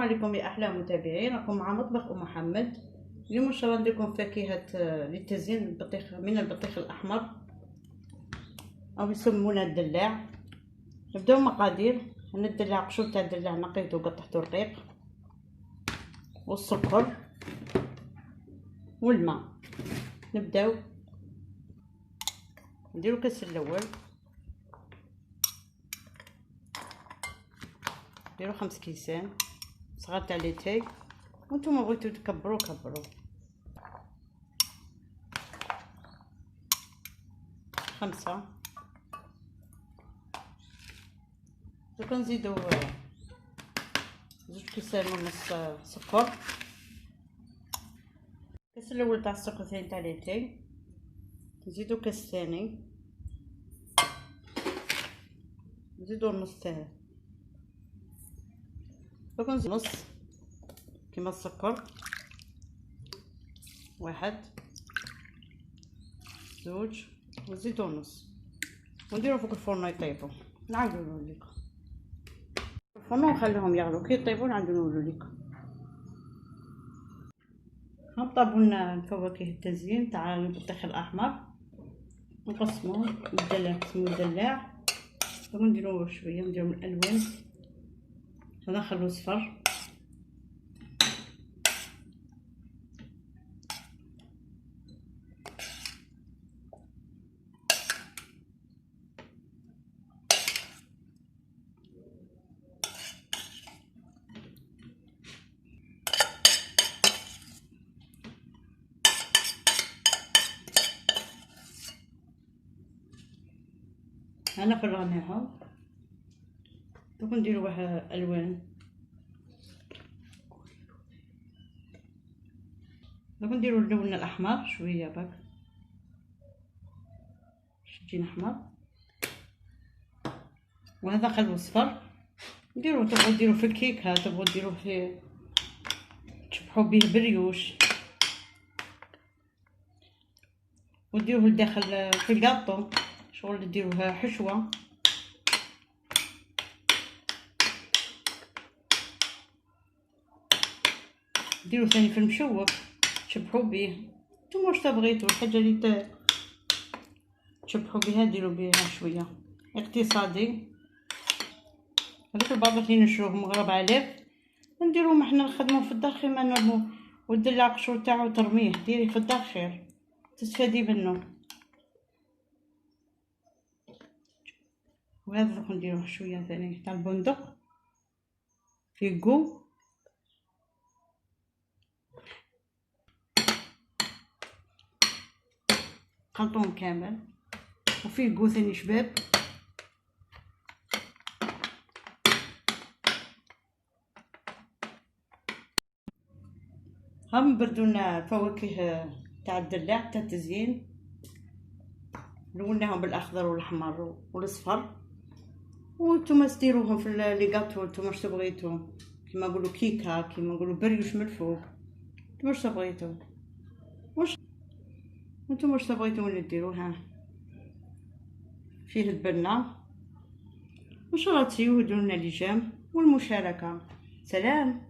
السلام عليكم يا احلى متابعين، راكم مع مطبخ ام محمد. اليوم ان شاء الله ندير لكم فاكهه للتزيين البطيخ من البطيخ الاحمر او يسمونه الدلاع. نبداو مقادير. انا الدلاع قشور تاع الدلاع نقيته وقطعته رقيق، والسكر والماء. نبداو نديرو الكاس الاول، نديرو 5 كيسان صغار تاع ليتاي، وانتم بغيتو تكبروا كبروا. 5. دوكا نزيدو 2 كيسان ونص سكر. الكاس الاول تاع السكر ثاني تاع ليتاي، نزيدو كاس ثاني، نزيدو النص تاعه. دوكا نزيدو نص كيما السكر، 1 2 ونزيدو نص، ونديرو فوق الفرن يطيبوا. نعاودو نوريكم الفرن ونخليهم يغلو. كي يطيبوا نعاودو نوريو لكم. هم طابوا لنا الفواكه التزيين تاع البطيخ الاحمر، نقسموه الدلاع نقسمو الدلاع. ونديرو شويه، نديرو من الالوان. هذا نخلو صفر، انا فرغناهم. دوك نديرو واحد الوان. دوك نديرو اللون الاحمر شويه باك باش تجينا احمر، وهذا خلو صفر. نديرو تبغوا ديروا في الكيكه، تبغوا ديروه في تشبحوا به بريوش، وديروه لداخل في الكاطو شغل ديروها حشوه. ديروا ثاني في المشوك تشبحوا به. نتوما واش تبغيتوا الحاجه اللي تشبحوا بها ديروا بها شويه. اقتصادي. هذوك البابط اللي نشروه مغرب عليه نديروهم احنا نخدمو في الدار خير ما نرمو، والدلاع قشور تاعو ترميه، ديري في الدار خير تستفادي منه. وهذا دوك نديروه شويه ثاني تاع البندق في كو. خلطوهم كامل، وفيه كو ثاني شباب. هم بردونا الفواكه تاع الدلاع تاع التزيين، لوناهم بالاخضر والاحمر والاصفر. وانتم ديروهم في لي غاتو نتوما واش تبغيتو، كيما نقولوا كيكه، كيما نقولوا بريوش من الفوق. نتوما واش تبغيتو، واش نتوما واش تبغيتو وين ديروا. ها فيه البنه. وان شاء الله تسيو وديروا لنا لجام والمشاركه. سلام.